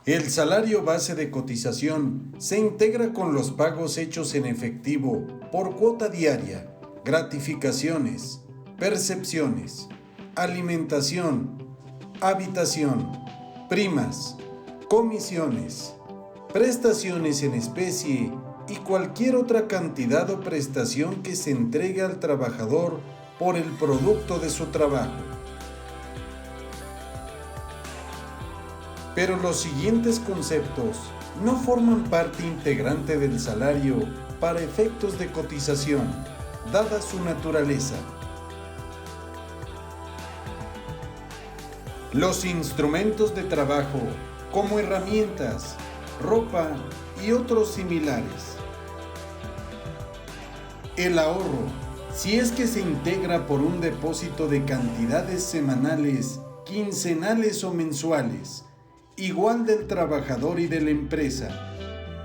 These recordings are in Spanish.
El salario base de cotización se integra con los pagos hechos en efectivo por cuota diaria, gratificaciones, percepciones, alimentación, habitación, primas, comisiones, prestaciones en especie y cualquier otra cantidad o prestación que se entregue al trabajador por el producto de su trabajo. Pero los siguientes conceptos no forman parte integrante del salario para efectos de cotización, dada su naturaleza. Los instrumentos de trabajo, como herramientas, ropa y otros similares. El ahorro, si es que se integra por un depósito de cantidades semanales, quincenales o mensuales, igual del trabajador y de la empresa.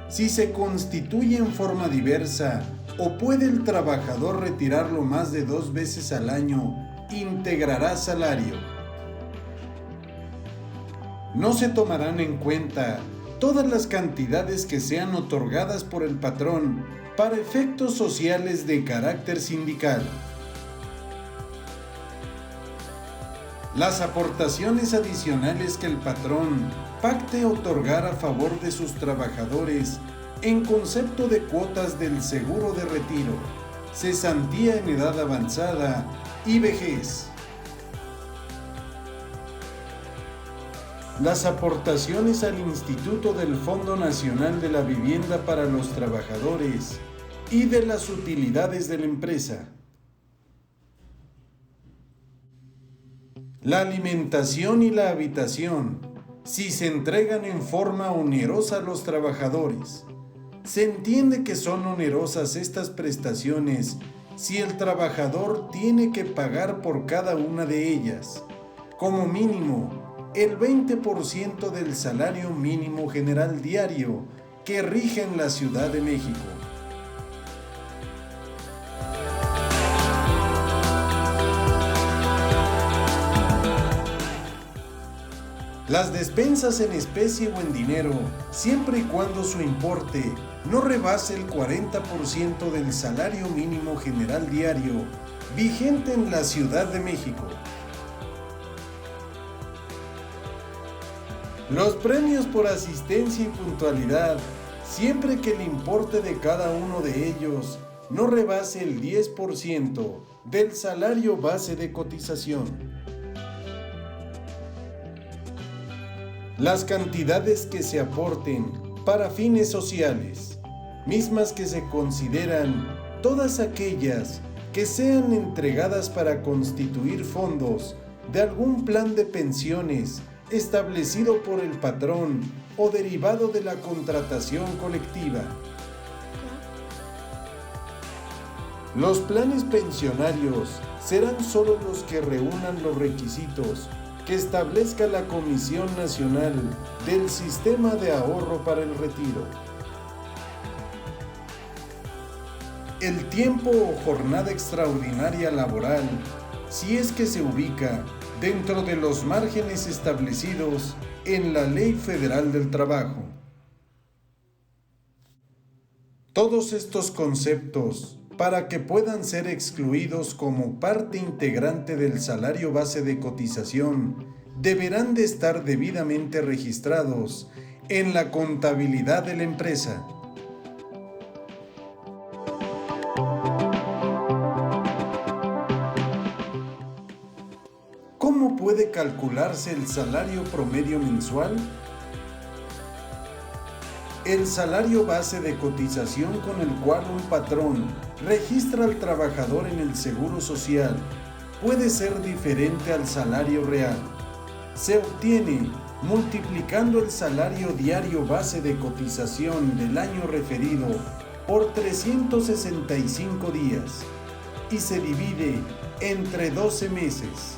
Si se constituye en forma diversa o puede el trabajador retirarlo más de 2 veces al año, integrará salario. No se tomarán en cuenta todas las cantidades que sean otorgadas por el patrón para efectos sociales de carácter sindical. Las aportaciones adicionales que el patrón pacte otorgar a favor de sus trabajadores en concepto de cuotas del seguro de retiro, cesantía en edad avanzada y vejez. Las aportaciones al Instituto del Fondo Nacional de la Vivienda para los Trabajadores y de las utilidades de la empresa. La alimentación y la habitación, si se entregan en forma onerosa a los trabajadores. Se entiende que son onerosas estas prestaciones si el trabajador tiene que pagar por cada una de ellas, como mínimo, el 20% del salario mínimo general diario que rige en la Ciudad de México. Las despensas en especie o en dinero, siempre y cuando su importe no rebase el 40% del salario mínimo general diario vigente en la Ciudad de México. Los premios por asistencia y puntualidad, siempre que el importe de cada uno de ellos no rebase el 10% del salario base de cotización. Las cantidades que se aporten para fines sociales, mismas que se consideran todas aquellas que sean entregadas para constituir fondos de algún plan de pensiones establecido por el patrón o derivado de la contratación colectiva. Los planes pensionarios serán solo los que reúnan los requisitos que establezca la Comisión Nacional del Sistema de Ahorro para el Retiro. El tiempo o jornada extraordinaria laboral, si es que se ubica dentro de los márgenes establecidos en la Ley Federal del Trabajo. Todos estos conceptos, para que puedan ser excluidos como parte integrante del salario base de cotización, deberán de estar debidamente registrados en la contabilidad de la empresa. ¿Cómo puede calcularse el salario promedio mensual? El salario base de cotización con el cual un patrón registra al trabajador en el Seguro Social puede ser diferente al salario real. Se obtiene multiplicando el salario diario base de cotización del año referido por 365 días y se divide entre 12 meses.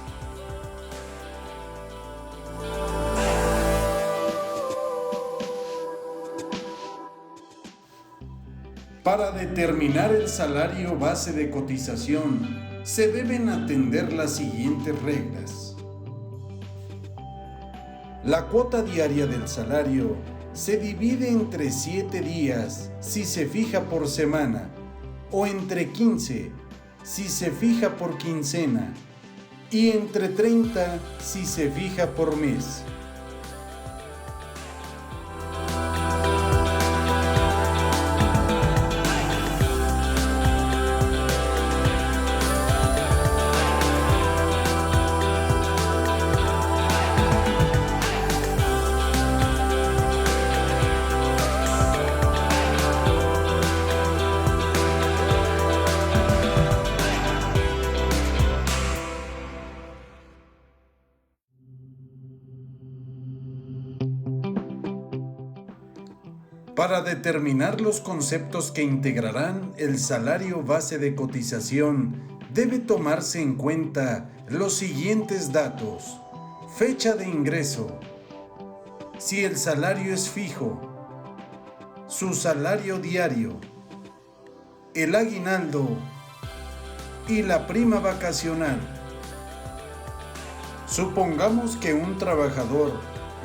Para determinar el salario base de cotización, se deben atender las siguientes reglas. La cuota diaria del salario se divide entre 7 días si se fija por semana o entre 15 si se fija por quincena y entre 30 si se fija por mes. Para determinar los conceptos que integrarán el salario base de cotización, debe tomarse en cuenta los siguientes datos: fecha de ingreso, si el salario es fijo, su salario diario, el aguinaldo y la prima vacacional. Supongamos que un trabajador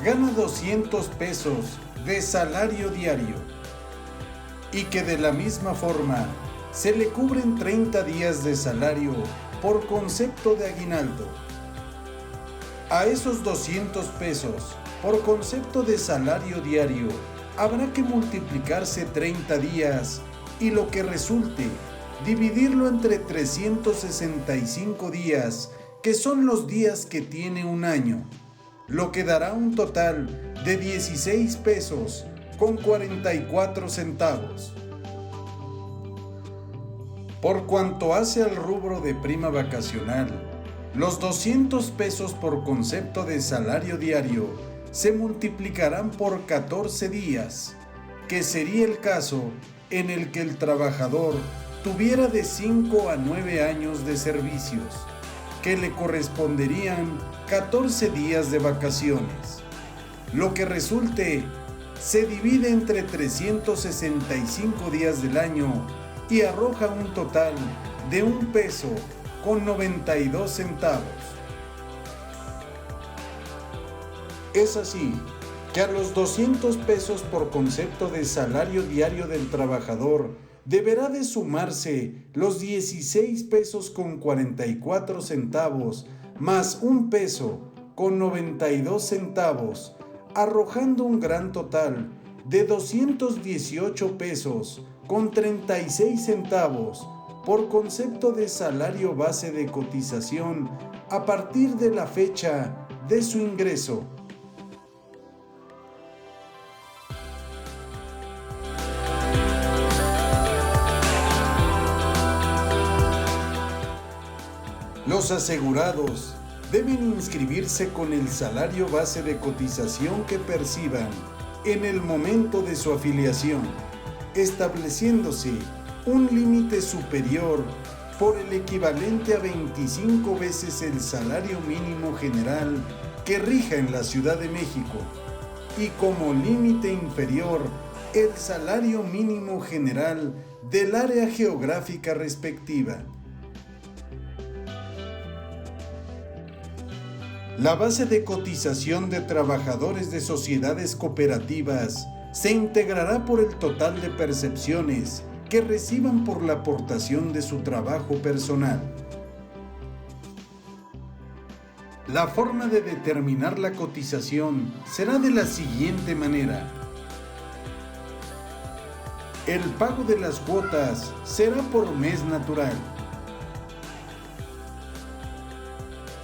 gana 200 pesos de salario diario y que de la misma forma se le cubren 30 días de salario por concepto de aguinaldo. A esos 200 pesos por concepto de salario diario habrá que multiplicarse 30 días y lo que resulte dividirlo entre 365 días, que son los días que tiene un año, lo que dará un total de 16 pesos con 44 centavos. Por cuanto hace al rubro de prima vacacional, los 200 pesos por concepto de salario diario se multiplicarán por 14 días, que sería el caso en el que el trabajador tuviera de 5 a 9 años de servicios, que le corresponderían 14 días de vacaciones. Lo que resulte se divide entre 365 días del año y arroja un total de 1 peso con 92 centavos. Es así que a los 200 pesos por concepto de salario diario del trabajador deberá de sumarse los 16 pesos con 44 centavos más 1 peso con 92 centavos, arrojando un gran total de 218 pesos con 36 centavos por concepto de salario base de cotización a partir de la fecha de su ingreso. Los asegurados deben inscribirse con el salario base de cotización que perciban en el momento de su afiliación, estableciéndose un límite superior por el equivalente a 25 veces el salario mínimo general que rija en la Ciudad de México y como límite inferior el salario mínimo general del área geográfica respectiva. La base de cotización de trabajadores de sociedades cooperativas se integrará por el total de percepciones que reciban por la aportación de su trabajo personal. La forma de determinar la cotización será de la siguiente manera. El pago de las cuotas será por mes natural.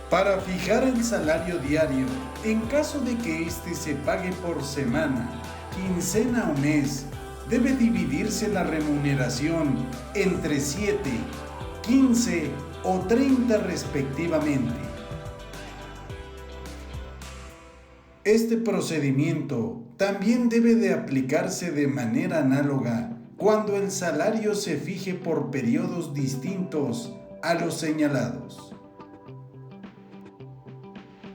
Para fijar el salario diario, en caso de que éste se pague por semana, quincena o mes, debe dividirse la remuneración entre 7, 15 o 30 respectivamente. Este procedimiento también debe de aplicarse de manera análoga cuando el salario se fije por periodos distintos a los señalados.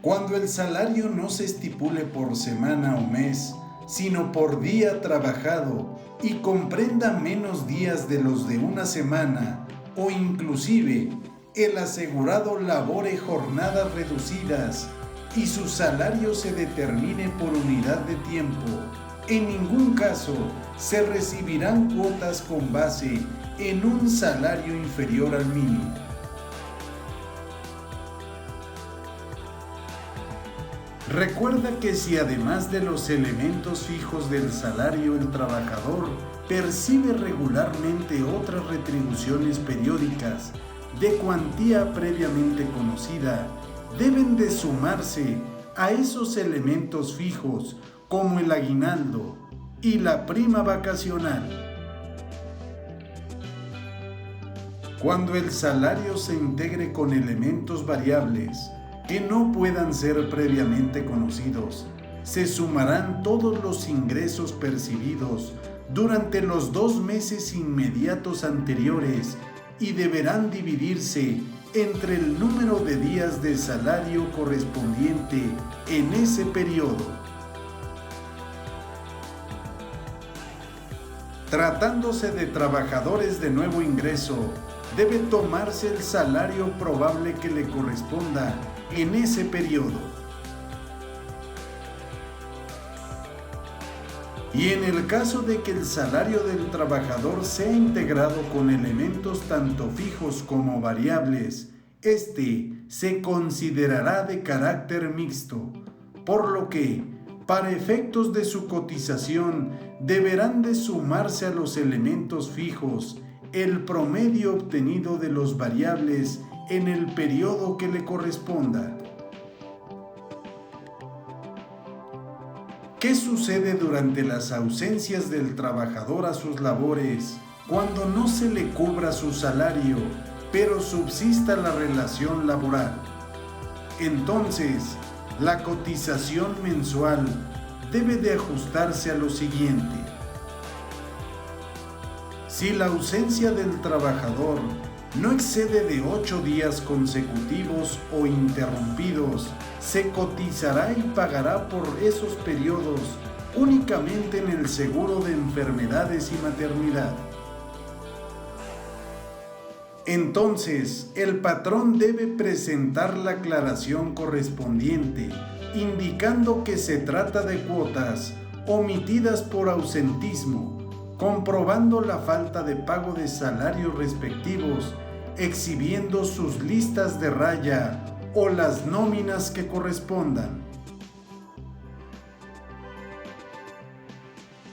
Cuando el salario no se estipule por semana o mes, sino por día trabajado y comprenda menos días de los de una semana, o inclusive el asegurado labore jornadas reducidas y su salario se determine por unidad de tiempo. En ningún caso se recibirán cuotas con base en un salario inferior al mínimo. Recuerda que si además de los elementos fijos del salario el trabajador percibe regularmente otras retribuciones periódicas de cuantía previamente conocida, deben de sumarse a esos elementos fijos como el aguinaldo y la prima vacacional. Cuando el salario se integre con elementos variables que no puedan ser previamente conocidos, se sumarán todos los ingresos percibidos durante los 2 meses inmediatos anteriores y deberán dividirse entre el número de días de salario correspondiente en ese periodo. Tratándose de trabajadores de nuevo ingreso, debe tomarse el salario probable que le corresponda en ese periodo. Y en el caso de que el salario del trabajador sea integrado con elementos tanto fijos como variables, este se considerará de carácter mixto, por lo que, para efectos de su cotización, deberán de sumarse a los elementos fijos el promedio obtenido de los variables en el periodo que le corresponda. ¿Qué sucede durante las ausencias del trabajador a sus labores cuando no se le cubra su salario, pero subsista la relación laboral? Entonces, la cotización mensual debe de ajustarse a lo siguiente. Si la ausencia del trabajador no excede de 8 días consecutivos o interrumpidos, se cotizará y pagará por esos periodos únicamente en el seguro de enfermedades y maternidad. Entonces, el patrón debe presentar la aclaración correspondiente, indicando que se trata de cuotas omitidas por ausentismo, comprobando la falta de pago de salarios respectivos, exhibiendo sus listas de raya o las nóminas que correspondan.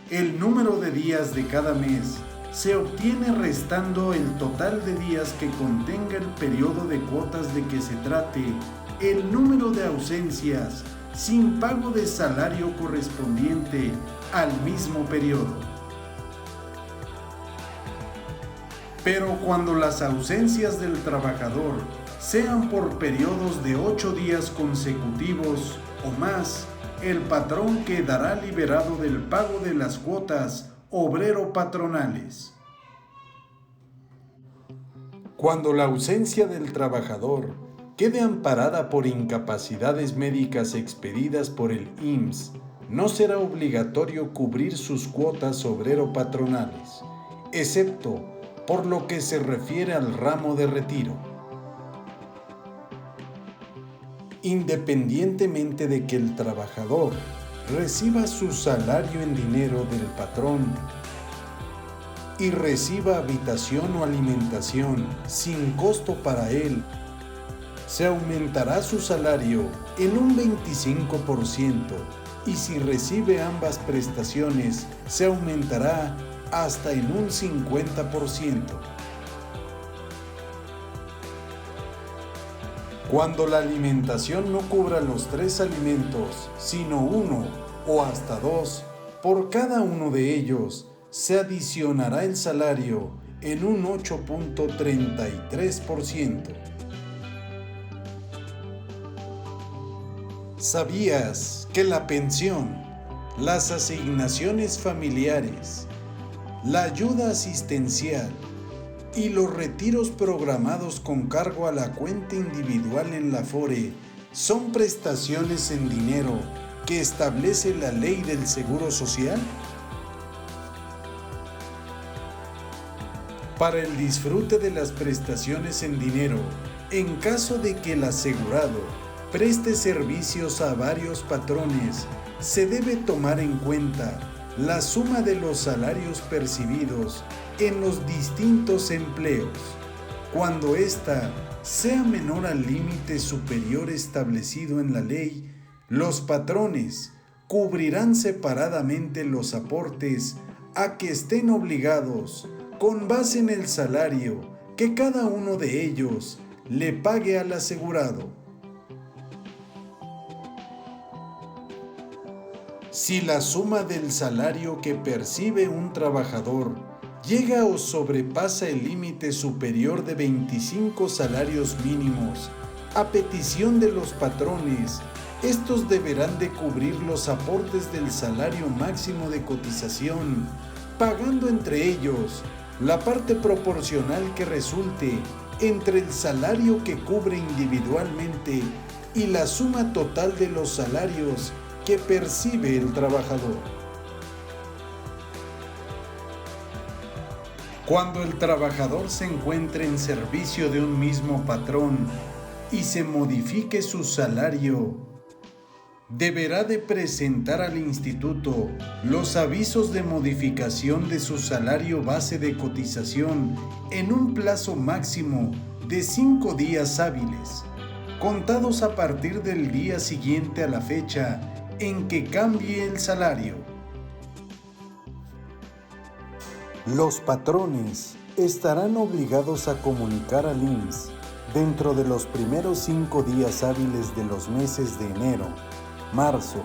El número de días de cada mes se obtiene restando el total de días que contenga el periodo de cuotas de que se trate, el número de ausencias sin pago de salario correspondiente al mismo periodo. Pero cuando las ausencias del trabajador sean por periodos de 8 días consecutivos o más, el patrón quedará liberado del pago de las cuotas obrero-patronales. Cuando la ausencia del trabajador quede amparada por incapacidades médicas expedidas por el IMSS, no será obligatorio cubrir sus cuotas obrero-patronales, excepto por lo que se refiere al ramo de retiro. Independientemente de que el trabajador reciba su salario en dinero del patrón y reciba habitación o alimentación sin costo para él, se aumentará su salario en un 25% y si recibe ambas prestaciones, se aumentará hasta en un 50%. Cuando la alimentación no cubra los 3 alimentos, sino 1 o hasta 2, por cada uno de ellos se adicionará el salario en un 8.33%. ¿Sabías que la pensión, las asignaciones familiares, la ayuda asistencial y los retiros programados con cargo a la cuenta individual en la Afore son prestaciones en dinero que establece la Ley del Seguro Social? Para el disfrute de las prestaciones en dinero, en caso de que el asegurado preste servicios a varios patrones, se debe tomar en cuenta la suma de los salarios percibidos en los distintos empleos. Cuando ésta sea menor al límite superior establecido en la ley, los patrones cubrirán separadamente los aportes a que estén obligados con base en el salario que cada uno de ellos le pague al asegurado. Si la suma del salario que percibe un trabajador llega o sobrepasa el límite superior de 25 salarios mínimos, a petición de los patrones, estos deberán de cubrir los aportes del salario máximo de cotización, pagando entre ellos la parte proporcional que resulte entre el salario que cubre individualmente y la suma total de los salarios que percibe el trabajador. Cuando el trabajador se encuentre en servicio de un mismo patrón y se modifique su salario, deberá de presentar al instituto los avisos de modificación de su salario base de cotización en un plazo máximo de 5 días hábiles, contados a partir del día siguiente a la fecha en que cambie el salario. Los patrones estarán obligados a comunicar al IMSS dentro de los primeros 5 días hábiles de los meses de enero, marzo,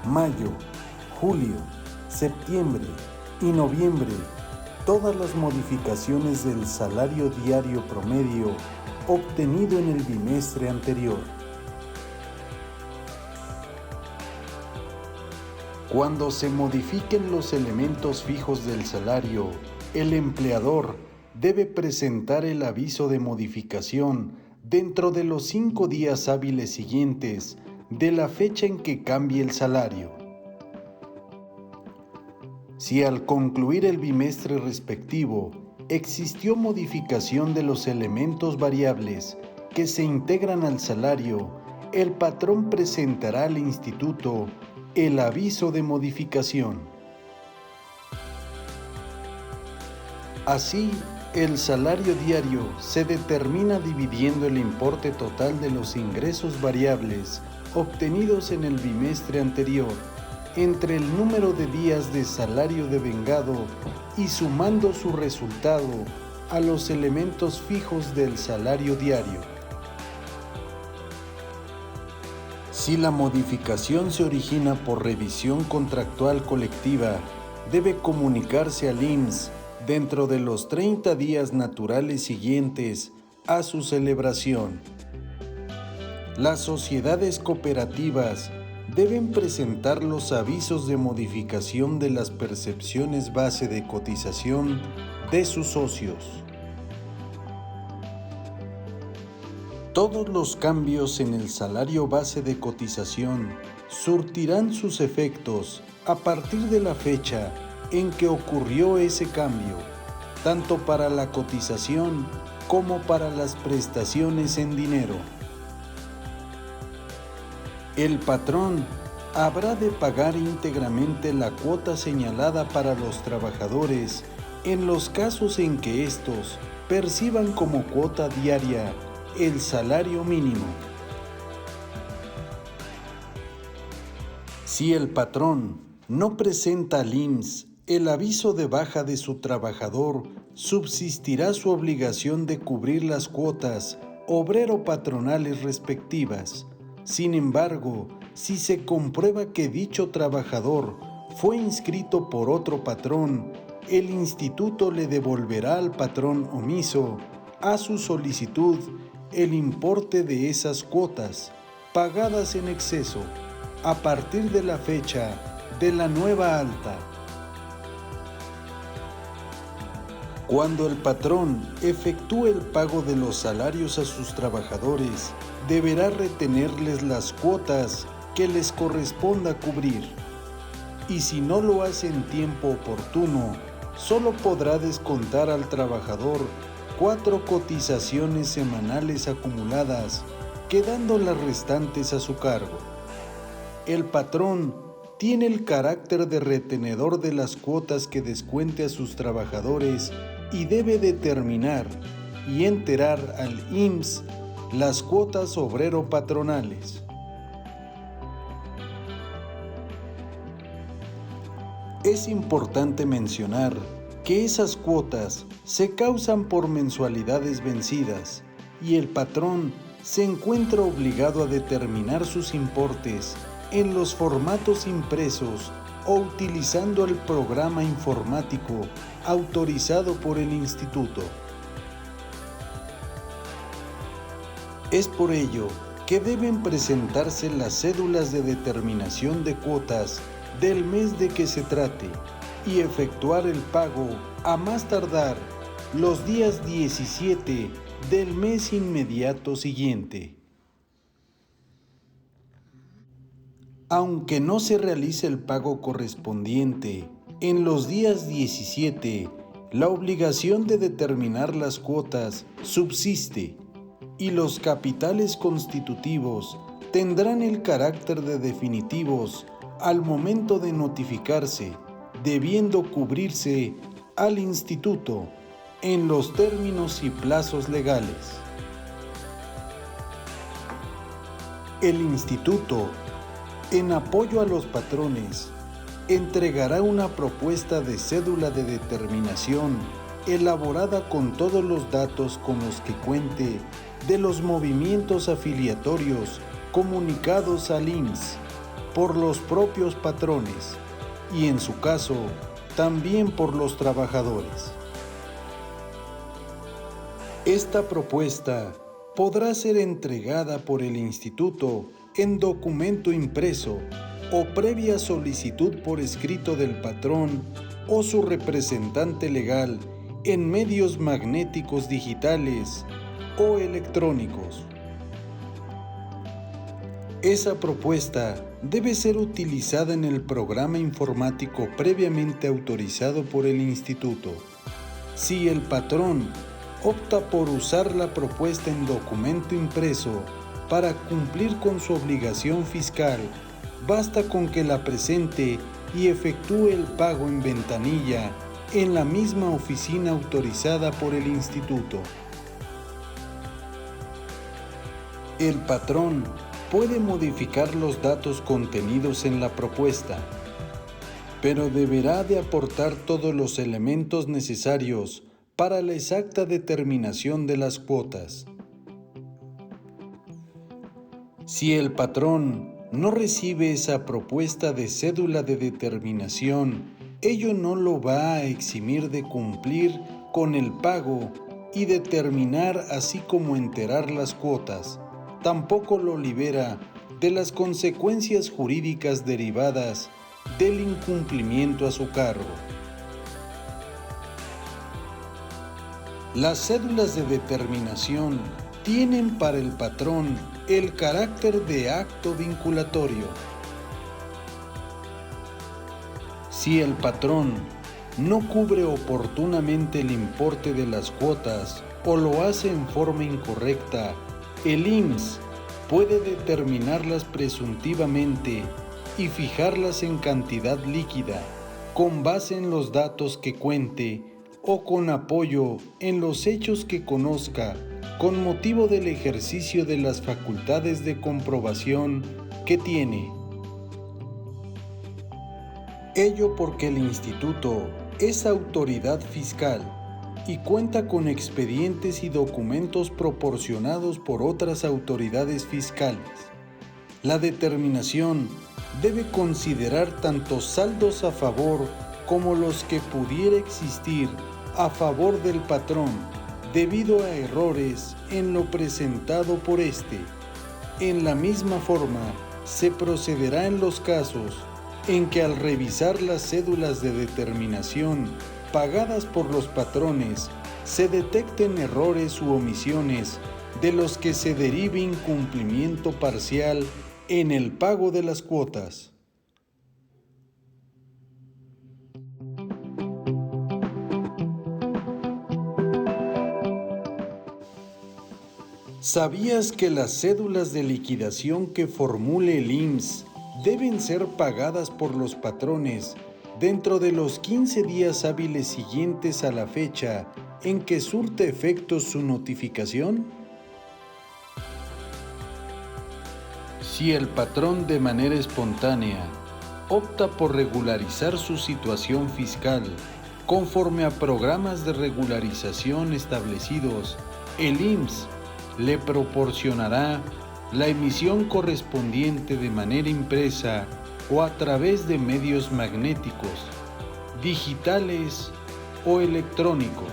mayo, julio, septiembre y noviembre todas las modificaciones del salario diario promedio obtenido en el bimestre anterior. Cuando se modifiquen los elementos fijos del salario, el empleador debe presentar el aviso de modificación dentro de los 5 días hábiles siguientes de la fecha en que cambie el salario. Si al concluir el bimestre respectivo existió modificación de los elementos variables que se integran al salario, el patrón presentará al instituto el aviso de modificación. Así, el salario diario se determina dividiendo el importe total de los ingresos variables obtenidos en el bimestre anterior entre el número de días de salario devengado y sumando su resultado a los elementos fijos del salario diario. Si la modificación se origina por revisión contractual colectiva, debe comunicarse al IMSS dentro de los 30 días naturales siguientes a su celebración. Las sociedades cooperativas deben presentar los avisos de modificación de las percepciones base de cotización de sus socios. Todos los cambios en el salario base de cotización surtirán sus efectos a partir de la fecha en que ocurrió ese cambio, tanto para la cotización como para las prestaciones en dinero. El patrón habrá de pagar íntegramente la cuota señalada para los trabajadores en los casos en que éstos perciban como cuota diaria el salario mínimo. Si el patrón no presenta al IMSS el aviso de baja de su trabajador, subsistirá su obligación de cubrir las cuotas obrero-patronales respectivas. Sin embargo, si se comprueba que dicho trabajador fue inscrito por otro patrón, el instituto le devolverá al patrón omiso, a su solicitud, el importe de esas cuotas, pagadas en exceso, a partir de la fecha de la nueva alta. Cuando el patrón efectúe el pago de los salarios a sus trabajadores, deberá retenerles las cuotas que les corresponda cubrir. Y si no lo hace en tiempo oportuno, solo podrá descontar al trabajador 4 cotizaciones semanales acumuladas quedando las restantes a su cargo. El patrón tiene el carácter de retenedor de las cuotas que descuente a sus trabajadores y debe determinar y enterar al IMSS las cuotas obrero-patronales. Es importante mencionar que esas cuotas se causan por mensualidades vencidas y el patrón se encuentra obligado a determinar sus importes en los formatos impresos o utilizando el programa informático autorizado por el instituto. Es por ello que deben presentarse las cédulas de determinación de cuotas del mes de que se trate y efectuar el pago a más tardar los días 17 del mes inmediato siguiente. Aunque no se realice el pago correspondiente en los días 17, la obligación de determinar las cuotas subsiste y los capitales constitutivos tendrán el carácter de definitivos al momento de notificarse, debiendo cubrirse al instituto en los términos y plazos legales. El instituto, en apoyo a los patrones, entregará una propuesta de cédula de determinación elaborada con todos los datos con los que cuente de los movimientos afiliatorios comunicados al IMSS por los propios patrones y, en su caso, también por los trabajadores. Esta propuesta podrá ser entregada por el instituto en documento impreso o previa solicitud por escrito del patrón o su representante legal en medios magnéticos digitales o electrónicos. Esa propuesta debe ser utilizada en el programa informático previamente autorizado por el instituto. Si el patrón opta por usar la propuesta en documento impreso para cumplir con su obligación fiscal, basta con que la presente y efectúe el pago en ventanilla en la misma oficina autorizada por el instituto. El patrón puede modificar los datos contenidos en la propuesta, pero deberá de aportar todos los elementos necesarios para la exacta determinación de las cuotas. Si el patrón no recibe esa propuesta de cédula de determinación, ello no lo va a eximir de cumplir con el pago y determinar, así como enterar las cuotas. Tampoco lo libera de las consecuencias jurídicas derivadas del incumplimiento a su cargo. Las cédulas de determinación tienen para el patrón el carácter de acto vinculatorio. Si el patrón no cubre oportunamente el importe de las cuotas o lo hace en forma incorrecta, el IMSS puede determinarlas presuntivamente y fijarlas en cantidad líquida con base en los datos que cuente o con apoyo en los hechos que conozca con motivo del ejercicio de las facultades de comprobación que tiene. Ello porque el instituto es autoridad fiscal y cuenta con expedientes y documentos proporcionados por otras autoridades fiscales. La determinación debe considerar tanto saldos a favor como los que pudiera existir a favor del patrón debido a errores en lo presentado por éste. En la misma forma, se procederá en los casos en que al revisar las cédulas de determinación pagadas por los patrones se detecten errores u omisiones de los que se derive incumplimiento parcial en el pago de las cuotas. ¿Sabías que las cédulas de liquidación que formule el IMSS deben ser pagadas por los patrones dentro de los 15 días hábiles siguientes a la fecha en que surte efecto su notificación? Si el patrón de manera espontánea opta por regularizar su situación fiscal conforme a programas de regularización establecidos, el IMSS le proporcionará la emisión correspondiente de manera impresa o a través de medios magnéticos, digitales o electrónicos.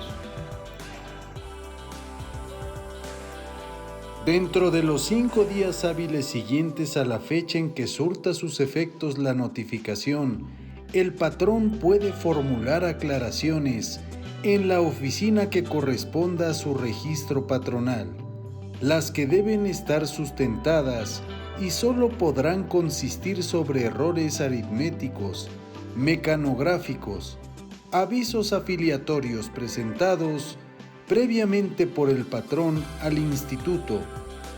Dentro de los 5 días hábiles siguientes a la fecha en que surta sus efectos la notificación, el patrón puede formular aclaraciones en la oficina que corresponda a su registro patronal, las que deben estar sustentadas y solo podrán consistir sobre errores aritméticos, mecanográficos, avisos afiliatorios presentados previamente por el patrón al instituto,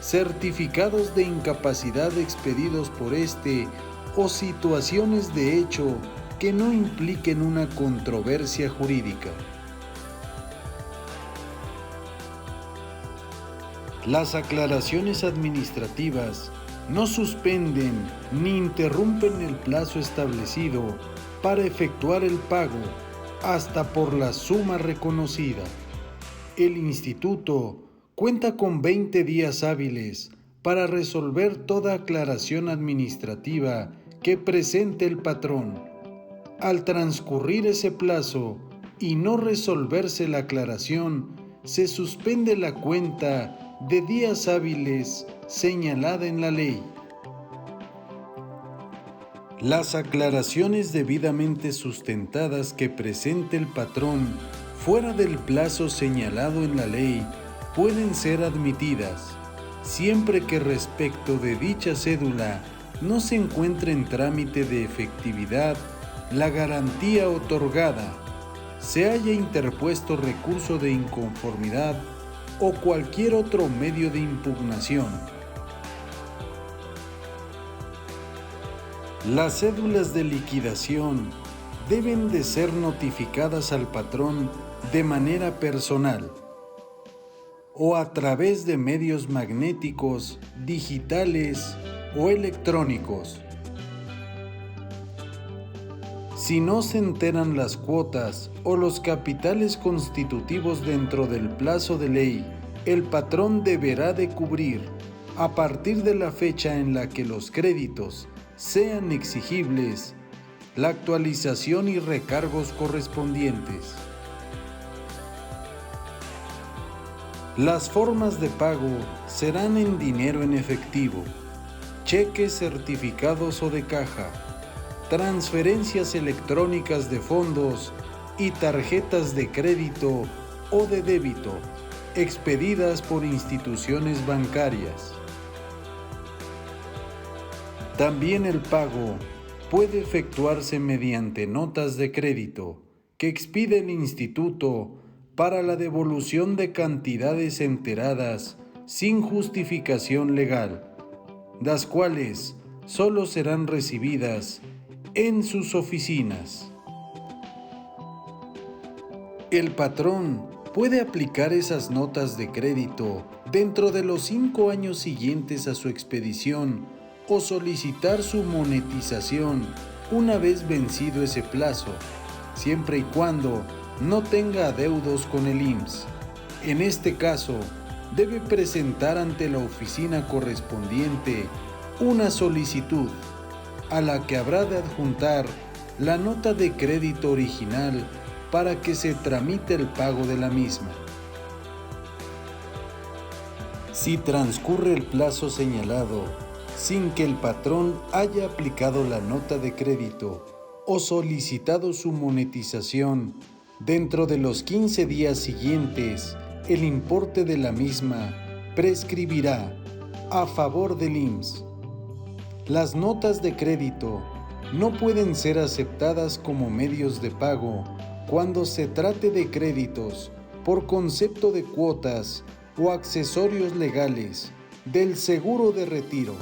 certificados de incapacidad expedidos por éste o situaciones de hecho que no impliquen una controversia jurídica. Las aclaraciones administrativas no suspenden ni interrumpen el plazo establecido para efectuar el pago hasta por la suma reconocida. El instituto cuenta con 20 días hábiles para resolver toda aclaración administrativa que presente el patrón. Al transcurrir ese plazo y no resolverse la aclaración, se suspende la cuenta de días hábiles señalada en la ley. Las aclaraciones debidamente sustentadas que presente el patrón fuera del plazo señalado en la ley pueden ser admitidas, siempre que respecto de dicha cédula no se encuentre en trámite de efectividad la garantía otorgada, se haya interpuesto recurso de inconformidad o cualquier otro medio de impugnación. Las cédulas de liquidación deben de ser notificadas al patrón de manera personal o a través de medios magnéticos, digitales o electrónicos. Si no se enteran las cuotas o los capitales constitutivos dentro del plazo de ley, el patrón deberá de cubrir, a partir de la fecha en la que los créditos sean exigibles, la actualización y recargos correspondientes. Las formas de pago serán en dinero en efectivo, cheques certificados o de caja, transferencias electrónicas de fondos y tarjetas de crédito o de débito expedidas por instituciones bancarias. También el pago puede efectuarse mediante notas de crédito que expide el instituto para la devolución de cantidades enteradas sin justificación legal, las cuales solo serán recibidas en sus oficinas. El patrón puede aplicar esas notas de crédito dentro de los 5 años siguientes a su expedición o solicitar su monetización una vez vencido ese plazo, siempre y cuando no tenga adeudos con el IMSS. En este caso, debe presentar ante la oficina correspondiente una solicitud a la que habrá de adjuntar la nota de crédito original para que se tramite el pago de la misma. Si transcurre el plazo señalado sin que el patrón haya aplicado la nota de crédito o solicitado su monetización dentro de los 15 días siguientes, el importe de la misma prescribirá a favor del IMSS. Las notas de crédito no pueden ser aceptadas como medios de pago cuando se trate de créditos por concepto de cuotas o accesorios legales del seguro de retiro,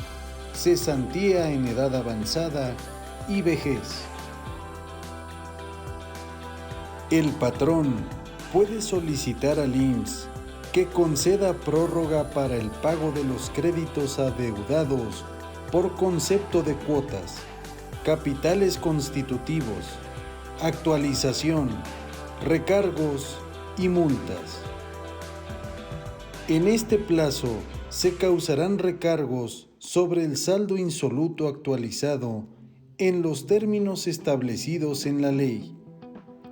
cesantía en edad avanzada y vejez. El patrón puede solicitar al IMSS que conceda prórroga para el pago de los créditos adeudados por concepto de cuotas, capitales constitutivos, actualización, recargos y multas. En este plazo se causarán recargos sobre el saldo insoluto actualizado en los términos establecidos en la ley.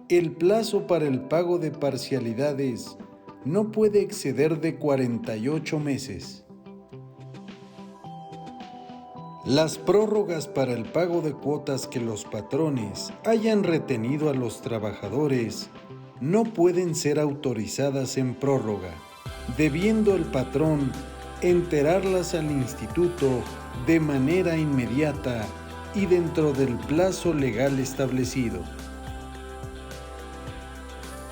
El plazo para el pago de parcialidades no puede exceder de 48 meses. Las prórrogas para el pago de cuotas que los patrones hayan retenido a los trabajadores no pueden ser autorizadas en prórroga, debiendo el patrón enterarlas al instituto de manera inmediata y dentro del plazo legal establecido.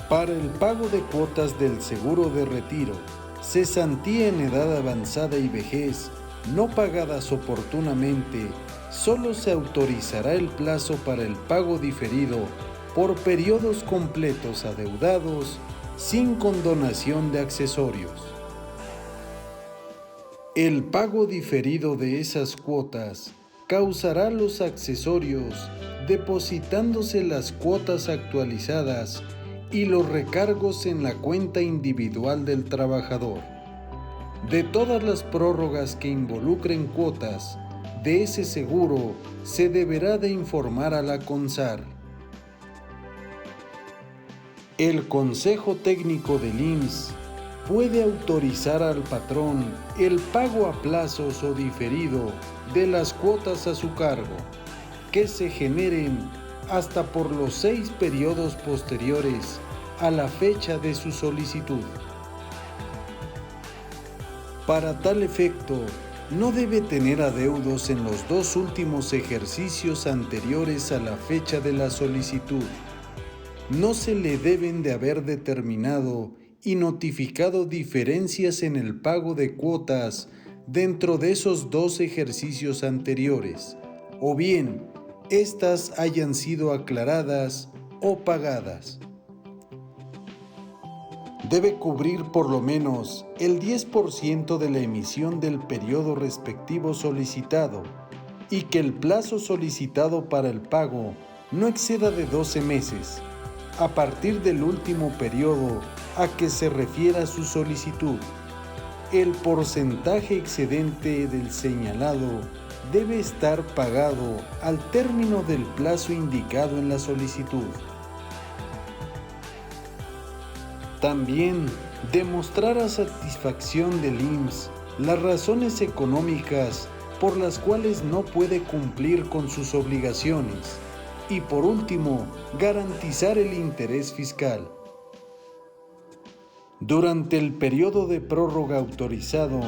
Para el pago de cuotas del seguro de retiro, cesantía en edad avanzada y vejez no pagadas oportunamente, solo se autorizará el plazo para el pago diferido por periodos completos adeudados sin condonación de accesorios. El pago diferido de esas cuotas causará los accesorios depositándose las cuotas actualizadas y los recargos en la cuenta individual del trabajador. De todas las prórrogas que involucren cuotas de ese seguro, se deberá de informar a la CONSAR. El Consejo Técnico del IMSS puede autorizar al patrón el pago a plazos o diferido de las cuotas a su cargo, que se generen hasta por los 6 periodos posteriores a la fecha de su solicitud. Para tal efecto, no debe tener adeudos en los 2 últimos ejercicios anteriores a la fecha de la solicitud. No se le deben de haber determinado y notificado diferencias en el pago de cuotas dentro de esos 2 ejercicios anteriores, o bien, éstas hayan sido aclaradas o pagadas. Debe cubrir por lo menos el 10% de la emisión del periodo respectivo solicitado y que el plazo solicitado para el pago no exceda de 12 meses, a partir del último periodo a que se refiera su solicitud. El porcentaje excedente del señalado debe estar pagado al término del plazo indicado en la solicitud. También demostrar a satisfacción del IMSS las razones económicas por las cuales no puede cumplir con sus obligaciones y, por último, garantizar el interés fiscal. Durante el periodo de prórroga autorizado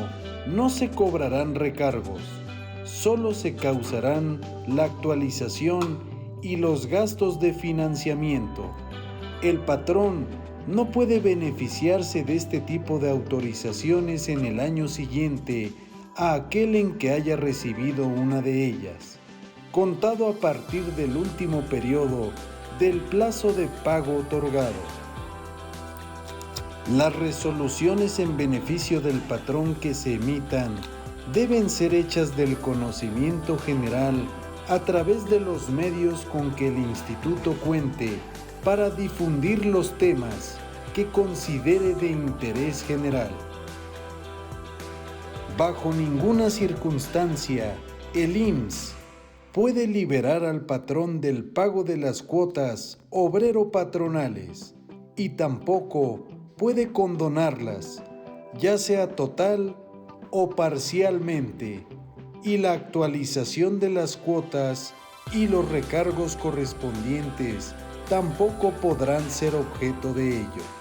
no se cobrarán recargos, solo se causarán la actualización y los gastos de financiamiento. El patrón no puede beneficiarse de este tipo de autorizaciones en el año siguiente a aquel en que haya recibido una de ellas, contado a partir del último periodo del plazo de pago otorgado. Las resoluciones en beneficio del patrón que se emitan deben ser hechas del conocimiento general a través de los medios con que el instituto cuente para difundir los temas que considere de interés general. Bajo ninguna circunstancia, el IMSS puede liberar al patrón del pago de las cuotas obrero-patronales y tampoco puede condonarlas, ya sea total o parcialmente, y la actualización de las cuotas y los recargos correspondientes tampoco podrán ser objeto de ello.